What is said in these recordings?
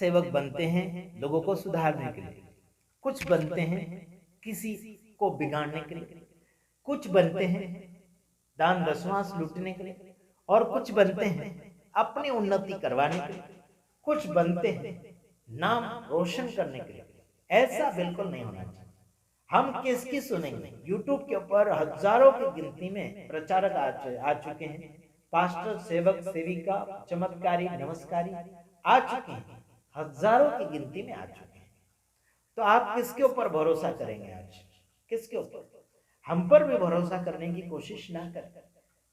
सेवक बनते हैं लोगों को सुधारने के लिए, कुछ बनते हैं किसी को बिगाड़ने के लिए, कुछ बनते हैं दान दशवांश लूटने के लिए, और कुछ बनते हैं अपनी उन्नति करवाने के लिए, कुछ बनते हैं नाम रोशन करने के लिए। ऐसा बिल्कुल नहीं होना चाहिए। हम किसकी सुनेंगे? यूट्यूब के ऊपर हजारों की गिनती में प्रचारक आ चुके हैं, पास्टर, सेवक, सेविका, चमत्कारी, नमस्कारी आ चुके हैं, हजारों की गिनती में आ चुके हैं। तो आप किसके ऊपर भरोसा करेंगे? आज किसके ऊपर? हम पर भी भरोसा करने की कोशिश ना करें।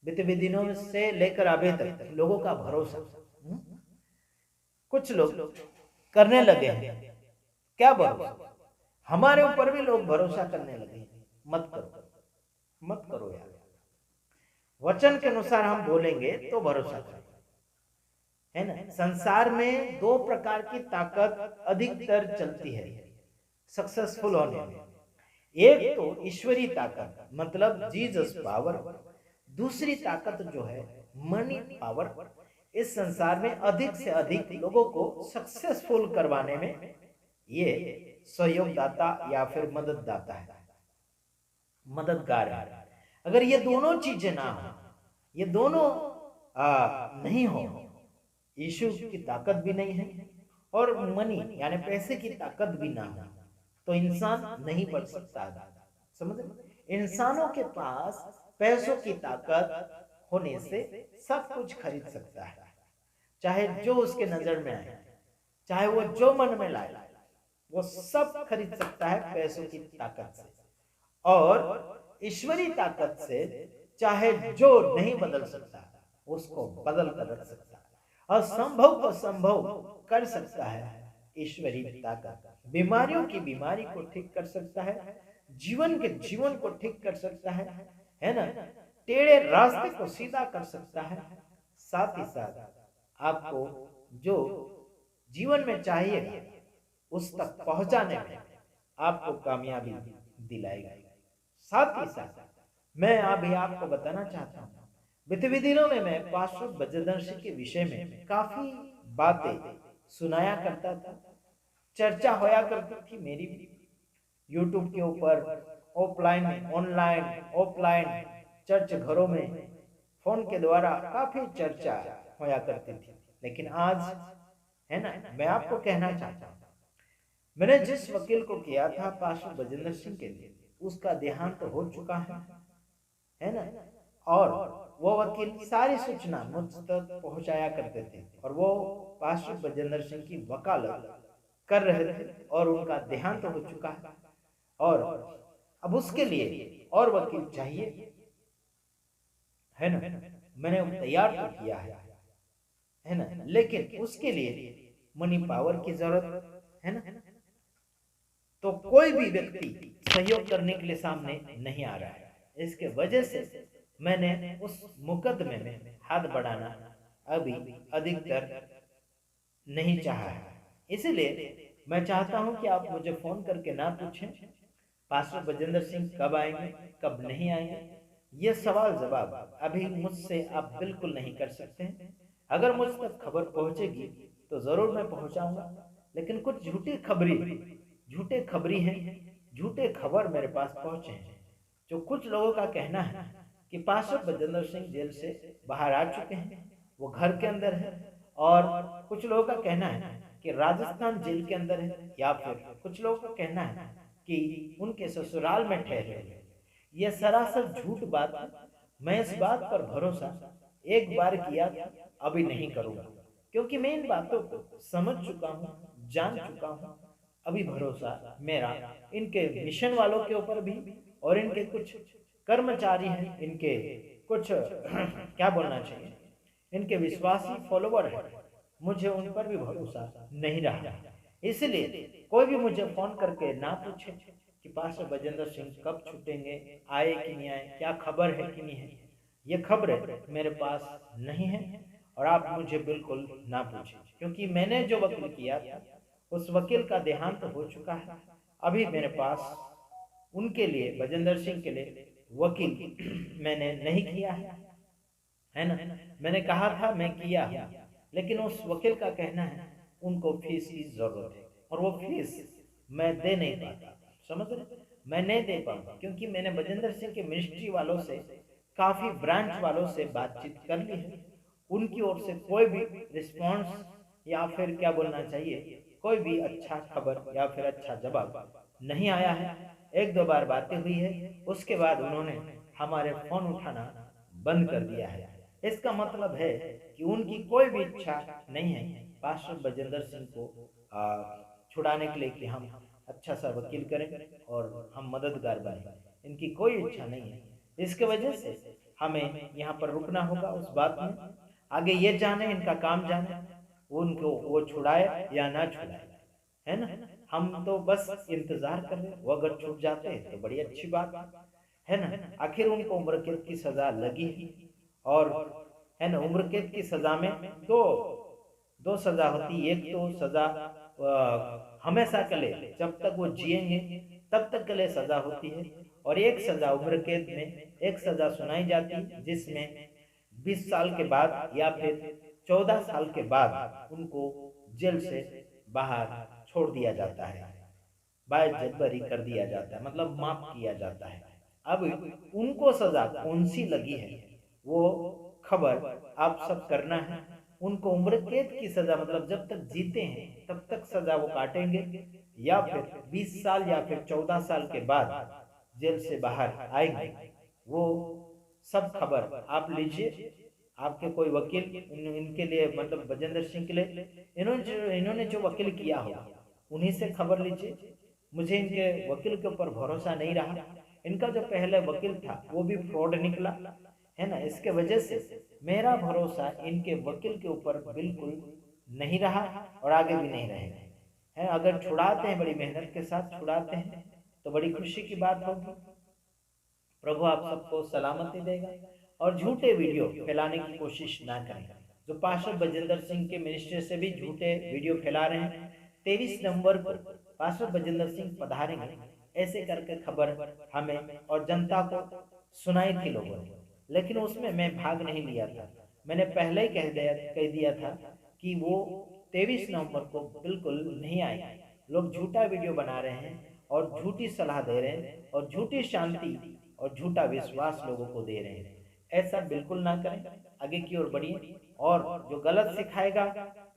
बीते दिनों से लेकर अभी तक लोगों का भरोसा कुछ लोग करने लगे हैं। क्या भरोसा? हमारे ऊपर भी लोग भरोसा करने लगे हैं। मत करो, मत करो यार। वचन के अनुसार हम बोलेंगे तो भरोसा करें, है ना। संसार में दो प्रकार की ताकत अधिकतर चलती है सक्सेसफुल होने में। एक तो ईश्वरी ताकत, मतलब जीसस पावर। दूसरी ताकत जो है मनी पावर। इस संसार में अधिक से अधिक लोगों को सक्सेसफुल करवाने में ये सहयोगदाता या फिर मदददाता है, मददगार है। अगर ये दोनों चीजें ना हो, ये दोनों नहीं हो, यीशु की ताकत भी नहीं है और मनी यानी पैसे की ताकत भी ना हो, तो इंसान नहीं बढ़ सकता। समझ? इंसानों के पास पैसों की ताकत होने से सब कुछ खरीद सकता है, चाहे जो उसके नजर में आए, चाहे वो जो मन में लाए, वो सब खरीद सकता है पैसों की ताकत से। और ईश्वरी ताकत से चाहे जो नहीं बदल सकता उसको बदल कर रख सकता है, असंभव को संभव कर सकता है। ईश्वरी ताकत बीमारियों की बीमारी को ठीक कर सकता है, जीवन के जीवन को ठीक कर सकता है ना। टेढ़े रास्ते को सीधा कर सकता है। साथ ही साथ आपको जो जीवन में चाहिए उस तक पहुंचाने में आपको कामयाबी दिलाएगा। साथ ही साथ मैं अभी आपको बताना चाहता हूँ, बीते दिनों में मैं पास्टर बजरंग के विषय में काफी बातें सुनाया करता था, चर्चा होया करती थी मेरी भी यूट्यूब के ऊपर, ऑफलाइन ऑनलाइन ऑफलाइन चर्च घरों में फोन के द्वारा काफी चर्चा होया करती थी। लेकिन आज, है ना, मैं आपको कहना चाहता हूँ, मैंने जिस वकील को किया था पास्टर बजेंद्र सिंह के लिए, उसका देहांत तो हो चुका है ना। और वो वकील सारी सूचना मुझ तक पहुंचाया करते थे और वो पास्टर बजेंद्र सिंह की वकालत कर रहे थे और उनका देहांत तो हो चुका है। और अब उसके लिए और वकील चाहिए, है ना। मैंने तैयार तो किया है ना, लेकिन उसके लिए मनी पावर की जरूरत है ना। तो कोई भी व्यक्ति सहयोग करने के लिए सामने नहीं आ रहा है। इसके वजह से मैंने उस मुकदमे में हाथ बढ़ाना अभी अधिकतर नहीं चाहा है। इसलिए मैं चाहता हूं कि आप मुझे फोन करके ना पूछें पास्टर बजेंद्र सिंह कब आएंगे कब नहीं आएंगे। ये सवाल जवाब अभी मुझसे आप बिल्कुल नहीं कर सकते हैं। अगर मुझ तक खबर पहुंचेगी तो जरूर मैं पहुंचाऊंगा, लेकिन कुछ झूठे खबरी हैं, झूठे खबर मेरे पास पहुंचे हैं। जो कुछ लोगों का कहना है कि पास्टर बजेंद्र सिंह जेल से बाहर आ चुके हैं, वो घर के अंदर है, और कुछ लोगों का कहना है कि राजस्थान जेल के अंदर है, या फिर कुछ लोगों का कहना है कि उनके ससुराल में ठहरे हुए। यह सरासर झूठ बात है। मैं इस बात पर भरोसा एक बार किया था, अभी नहीं करूंगा, क्योंकि मैं इन बातों को समझ चुका हूं, जान चुका हूं। अभी भरोसा मेरा इनके मिशन वालों के ऊपर भी, और इनके कुछ कर्मचारी हैं, इनके कुछ क्या बोलना चाहिए, इनके विश्वासी फॉलोवर हैं, मुझे उन पर भी भरोसा नहीं रहा। इसलिए कोई भी मुझे फोन करके ना पूछे कि पास्टर बजेंद्र सिंह कब छूटेंगे, आए कि नहीं आए, क्या खबर है कि नहीं है। ये खबरें मेरे पास नहीं है और आप मुझे बिल्कुल ना पूछें, क्योंकि मैंने जो वकील किया था उस वकील का देहांत हो चुका है। अभी मेरे पास उनके लिए, बजेंद्र सिंह के लिए वकील मैंने नहीं किया है ना। मैंने कहा था मैं किया, लेकिन उस वकील का कहना है उनको फीस की जरूरत है और वो फीस मैं दे नहीं पाता, समझ रहे, मैं नहीं दे पाऊंगा, क्योंकि मैंने बजेंद्र सिंह के मिनिस्ट्री वालों से, काफी ब्रांच वालों से बातचीत कर ली है। उनकी ओर से कोई भी रिस्पॉन्स या फिर क्या बोलना चाहिए, कोई भी अच्छा खबर या फिर अच्छा जवाब नहीं आया है। एक दो बार बातें हुई है, उसके बाद उन्होंने हमारे फोन उठाना बंद कर दिया है। इसका मतलब है कि उनकी कोई भी इच्छा नहीं है पास्टर बजेंद्र सिंह को छुड़ाने के लिए कि हम अच्छा सा वकील करें और हम मददगार बने। इनकी कोई इच्छा नहीं है। इसके वजह से हमें यहाँ पर रुकना होगा उस बात में। आगे ये जाने, इनका काम जाने, उनको वो छुड़ाए या ना छुड़ाए, है ना। हम तो बस इंतजार कर रहे, वो अगर छूट जाते हैं तो बड़ी अच्छी बात है ना। आखिर उनको उम्र कैद की सजा लगी और है ना, उम्र कैद की सजा में दो दो सजा होती है। एक तो सजा हमेशा के लिए, जब तक वो जिएंगे तब तक के लिए सजा होती है, और एक सजा उम्र कैद में एक सजा सुनाई जाती है जिसमें 20 साल के बाद या फिर 14 साल के बाद उनको जेल से बाहर छोड़ दिया जाता है, बाइज्जत बरी कर दिया जाता है, मतलब माफ किया जाता है। अब उनको सजा कौन सी लगी है वो खबर आप सब करना है। उनको उम्र कैद की सजा, मतलब जब तक जीते हैं तब तक सजा वो काटेंगे, या फिर 20 साल या फिर 14 साल के बाद जेल से बाहर आएंगे, वो सब खबर आप लीजिए। आपके कोई वकील इनके लिए, मतलब बजेंद्र सिंह के लिए इन्होंने जो वकील किया हो उन्हीं से खबर लीजिए। मुझे इनके वकील के ऊपर भरोसा नहीं रहा। इनका जो पहले वकील था वो भी फ्रॉड निकला, है ना। इसके वजह से मेरा भरोसा इनके वकील के ऊपर बिल्कुल नहीं रहा और आगे भी नहीं रहेगा, है। अगर छुड़ाते हैं, बड़ी मेहनत के साथ छुड़ाते हैं, तो बड़ी खुशी की बात होगी। प्रभु आप सबको सलामती देगा। और झूठे वीडियो फैलाने की कोशिश ना करें। जो पास्टर बजेंद्र सिंह के मिनिस्टर से भी झूठे वीडियो फैला रहे हैं, 23 नवंबर को पास्टर बजेंद्र सिंह पधारेंगे, ऐसे करके खबर हमें और जनता को सुनाई थी लोगों ने, लेकिन उसमें मैं भाग नहीं लिया था। मैंने पहले ही कह दिया था कि वो 23 नवंबर को बिल्कुल नहीं आएगा। लोग झूठा वीडियो बना रहे हैं और झूठी सलाह दे रहे हैं और झूठी शांति और झूठा विश्वास लोगों को दे रहे हैं। ऐसा बिल्कुल ना करें, आगे की ओर बढ़िए। और जो गलत सिखाएगा,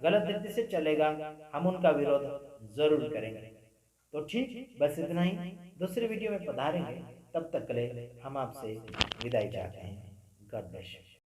गलत रीति से चलेगा, हम उनका विरोध जरूर करेंगे। तो ठीक, बस इतना ही। दूसरे वीडियो में पधारेंगे, तब तक के लिए हम आपसे विदाई चाहते हैं। God bless.